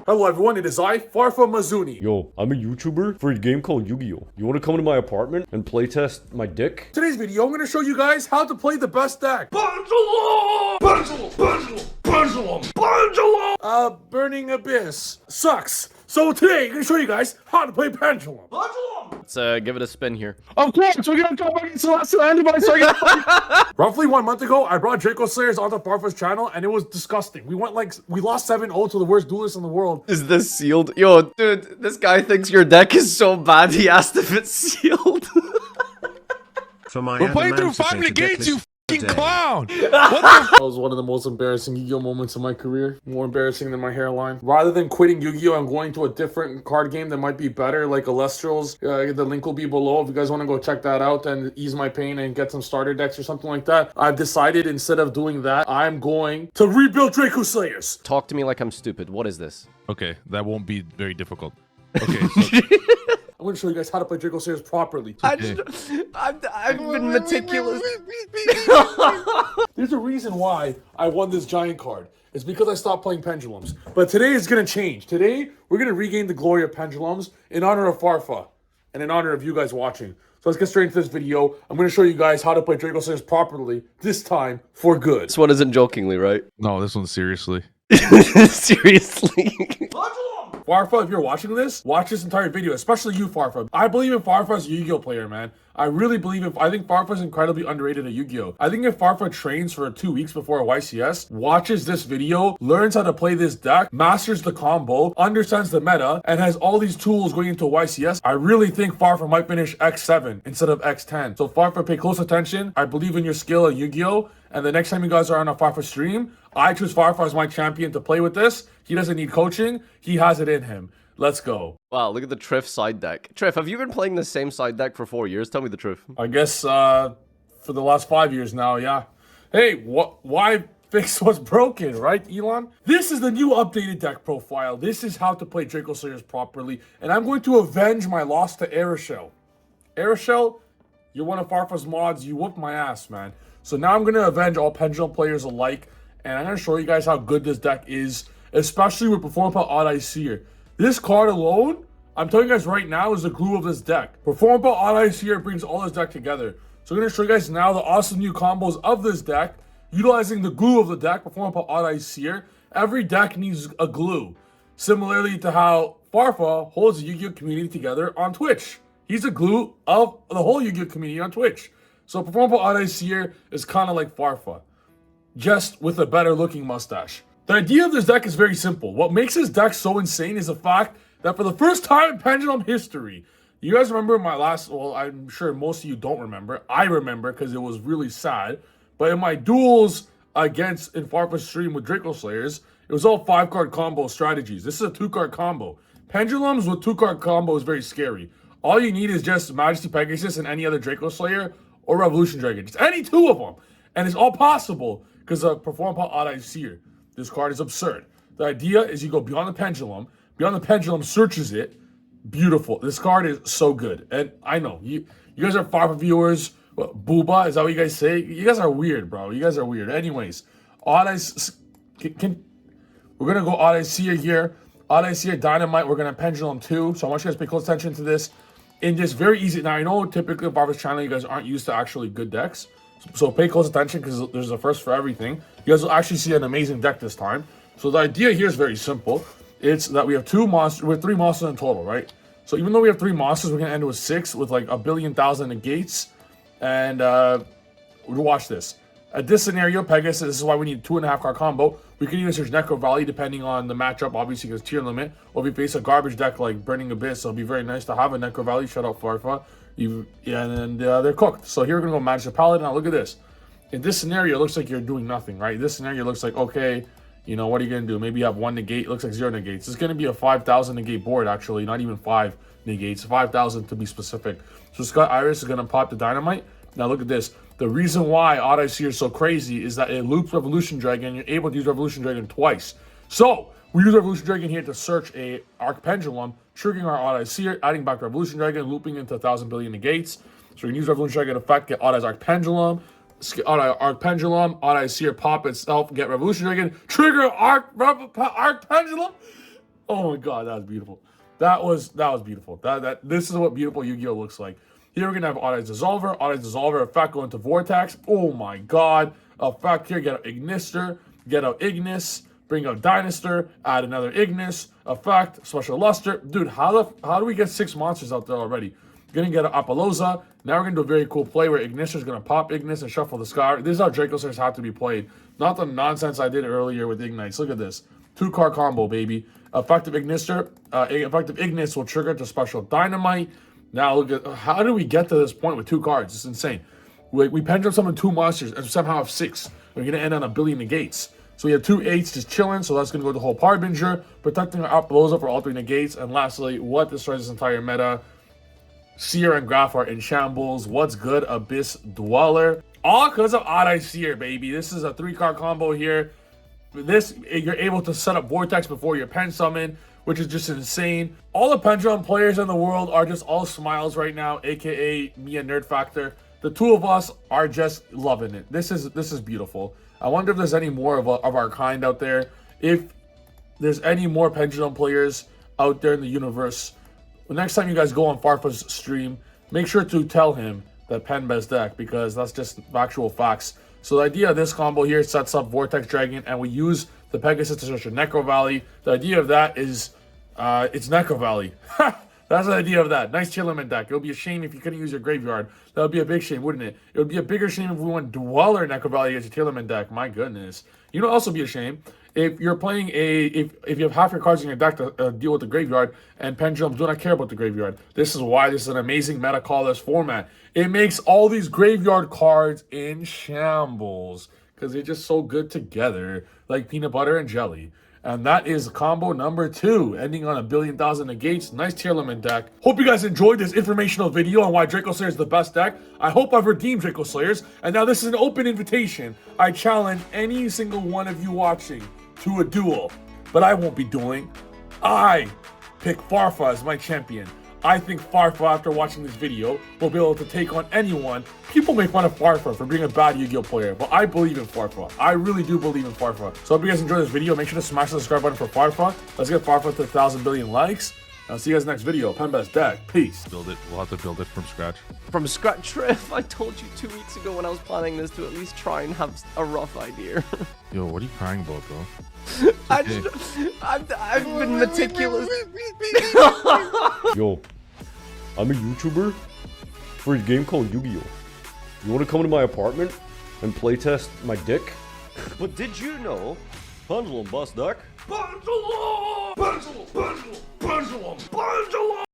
Hello everyone, it is I, FarfaYGO. Yo, I'm a YouTuber for a game called Yugioh. You wanna come to my apartment and playtest my dick? Today's video, I'm gonna show you guys how to play the best deck. Pendulum! Pendulum! Pendulum! Pendulum! Pendulum! Burning Abyss sucks. So today, I'm gonna show you guys how to play Pendulum. Pendulum! Let's give it a spin here. Of course, we're gonna talk about Celestial Antibody so I can Roughly 1 month ago, I brought Draco Slayers onto Farfa's channel, and it was disgusting. We lost 7-0 to the worst duelist in the world. Is this sealed? Yo, dude, this guy thinks your deck is so bad, he asked if it's sealed. We're playing through 5 negates, you fucking clown! That was one of the most embarrassing Yu-Gi-Oh moments of my career. More embarrassing than my hairline. Rather than quitting Yu-Gi-Oh, I'm going to a different card game that might be better, like Alestrals. The link will be below if you guys want to go check that out and ease my pain and get some starter decks or something like that. I've decided instead of doing that, I'm going to rebuild Draco Slayers. Talk to me like I'm stupid. What is this? Okay, that won't be very difficult. Okay, so I'm going to show you guys how to play Draco Slayers properly. I've been meticulous. There's a reason why I won this giant card. It's because I stopped playing Pendulums. But today is going to change. Today, we're going to regain the glory of Pendulums in honor of Farfa and in honor of you guys watching. So let's get straight into this video. I'm going to show you guys how to play Draco Slayers properly, this time for good. This one isn't jokingly, right? no, this one's seriously. Seriously. Farfa, if you're watching this, watch this entire video, especially you, Farfa. I believe in Farfa as a Yu-Gi-Oh player, man. I really believe I think Farfa is incredibly underrated at Yu-Gi-Oh. I think if Farfa trains for 2 weeks before a YCS, watches this video, learns how to play this deck, masters the combo, understands the meta, and has all these tools going into YCS, I really think Farfa might finish X7 instead of X10. So Farfa, pay close attention. I believe in your skill at Yu-Gi-Oh. And the next time you guys are on a Farfa stream, I choose Farfa as my champion to play with this. He doesn't need coaching. He has it in him. Let's go. Wow, look at the Trif side deck. Trif, have you been playing the same side deck for 4 years? Tell me the truth. I guess for the last 5 years now, yeah. Hey, why fix what's broken, right, Elon? This is the new updated deck profile. This is how to play Draco Slayers properly. And I'm going to avenge my loss to Aeroshell. Aeroshell, you're one of Farfa's mods. You whooped my ass, man. So now I'm going to avenge all Pendulum players alike. And I'm going to show you guys how good this deck is, especially with Performapal Odd Eye Seer. This card alone, I'm telling you guys right now, is the glue of this deck. Performapal Odd Eye Seer brings all this deck together. So I'm going to show you guys now the awesome new combos of this deck, utilizing the glue of the deck, Performapal Odd Eye Seer. Every deck needs a glue, similarly to how Farfa holds the Yu-Gi-Oh community together on Twitch. He's the glue of the whole Yu-Gi-Oh community on Twitch. So Performapal Odd Eye Seer is kind of like Farfa, just with a better looking mustache. The idea of this deck is very simple. What makes this deck so insane is the fact that for the first time in Pendulum history, you guys remember my last, well, I'm sure most of you don't remember. I remember because it was really sad. But in my duels against in Farfa's stream with Draco Slayers, it was all 5-card combo strategies. This is a 2-card combo. Pendulums with 2-card combo is very scary. All you need is just Majesty Pegasus and any other Draco Slayer or Revolution Dragon. Just any 2 of them. And it's all possible because of Performapal Odd Eye Seer. This card is absurd. The idea is you go beyond the pendulum. Beyond the pendulum searches it. Beautiful. This card is so good. And I know, you guys are Farfa viewers. What, Booba, is that what you guys say? You guys are weird, bro. You guys are weird. Anyways, Odd Eye... We're going to go Odd Eye Seer here. Odd Eye Seer Dynamite. We're going to Pendulum too. So I want you guys to pay close attention to this. In this very easy... Now, I know typically on Farfa's channel, you guys aren't used to actually good decks. So pay close attention because there's a first for everything. You guys will actually see an amazing deck this time. So the idea here is very simple. It's that we have 3 monsters in total, right? So even though we have 3 monsters, we're going to end with 6 with like a billion thousand negates. And watch this. At this scenario, Pegasus, this is why we need 2.5-card combo. We can even search Necro Valley depending on the matchup, obviously because tier limit. Or if we face a garbage deck like Burning Abyss, it'll be very nice to have a Necro Valley. Shout out Farfa. And they're cooked. So here we're going to go Magic Paladin. Now look at this. In this scenario, it looks like you're doing nothing, right? This scenario looks like, okay, you know, what are you going to do? Maybe you have 1 negate. It looks like 0 negates. It's going to be a 5,000 negate board, actually. Not even 5 negates. 5,000 to be specific. So Scott Iris is going to pop the Dynamite. Now look at this. The reason why Odd Eye Seer is so crazy is that it loops Revolution Dragon. You're able to use Revolution Dragon twice. So we use Revolution Dragon here to search a Arc Pendulum, triggering our Odd Eye Seer, adding back Revolution Dragon, looping into 1,000 billion negates. So we can use Revolution Dragon effect, get Odd Eye's Arc Pendulum, Arc Pendulum, Odd Eye Seer pop itself, get Revolution Dragon, trigger Arc Pendulum, Oh my god, that was beautiful. That was beautiful. This is what beautiful Yu-Gi-Oh looks like. Here we're gonna have Audi's Dissolver, effect go into Vortex. Oh my god. Effect here, get out Ignister, get out Ignis, bring out Dynaster, add another Ignis, effect, Special Luster. Dude, how do we get 6 monsters out there already? Gonna get an Apollosa. Now we're gonna do a very cool play where Ignister's gonna pop Ignis and shuffle the Sky. This is how Draco Slayers have to be played. Not the nonsense I did earlier with Ignites. Look at this. 2-card combo, baby. Effective Ignister, effective Ignis will trigger to special Dynamite. Now look at, how do we get to this point with 2 cards? It's insane. We pendulum summon 2 monsters and somehow have 6. We're gonna end on a billion negates. So we have 2 8s just chilling, so that's gonna go to the whole Harbinger, protecting our Apollosa for all 3 negates. And lastly, what destroys this entire meta? Seer and Graph are in shambles. What's good? Abyss Dweller. All because of Odd-Eye Seer, baby. This is a 3-card combo here. This, you're able to set up Vortex before your pen summon, which is just insane. All the Pendulum players in the world are just all smiles right now, aka me and Nerd Factor. The 2 of us are just loving it. This is beautiful. I wonder if there's any more of our kind out there. If there's any more Pendulum players out there in the universe, the next time you guys go on Farfa's stream, make sure to tell him that Pen best deck, because that's just actual facts. So the idea of this combo here sets up Vortex Dragon, and we use the Pegasus to search a Necro Valley. The idea of that is, it's Necro Valley. That's the idea of that. Nice tier limit deck. It would be a shame if you couldn't use your graveyard. That would be a big shame, wouldn't it? It would be a bigger shame if we went Dweller Necro Valley against a tier limit deck. My goodness. You know, also be a shame if you're playing if you have half your cards in your deck to deal with the graveyard, and Pendulum do not care about the graveyard. This is why this is an amazing meta call this format. It makes all these graveyard cards in shambles because they're just so good together, like peanut butter and jelly. And that is combo number 2, ending on a billion thousand negates. Nice tier limit deck. Hope you guys enjoyed this informational video on why Draco Slayer is the best deck. I hope I've redeemed Draco Slayers. And now this is an open invitation. I challenge any single one of you watching to a duel. But I won't be dueling. I pick Farfa as my champion. I think Farfa, after watching this video, will be able to take on anyone. People make fun of Farfa for being a bad Yu-Gi-Oh player, but I believe in Farfa. I really do believe in Farfa. So if you guys enjoyed this video, make sure to smash the subscribe button for Farfa. Let's get Farfa to 1,000 billion likes. I'll see you guys next video. Pen best deck. Peace. Build it. We'll have to build it from scratch. From scratch, Trif. I told you 2 weeks ago when I was planning this to at least try and have a rough idea. Yo, what are you crying about, bro? I've been meticulous. Yo, I'm a YouTuber for a game called Yugioh. You want to come to my apartment and playtest my dick? But did you know Pendulum bust deck? Pendulum! Pendulum! Pendulum! Pendulum! Pendulum!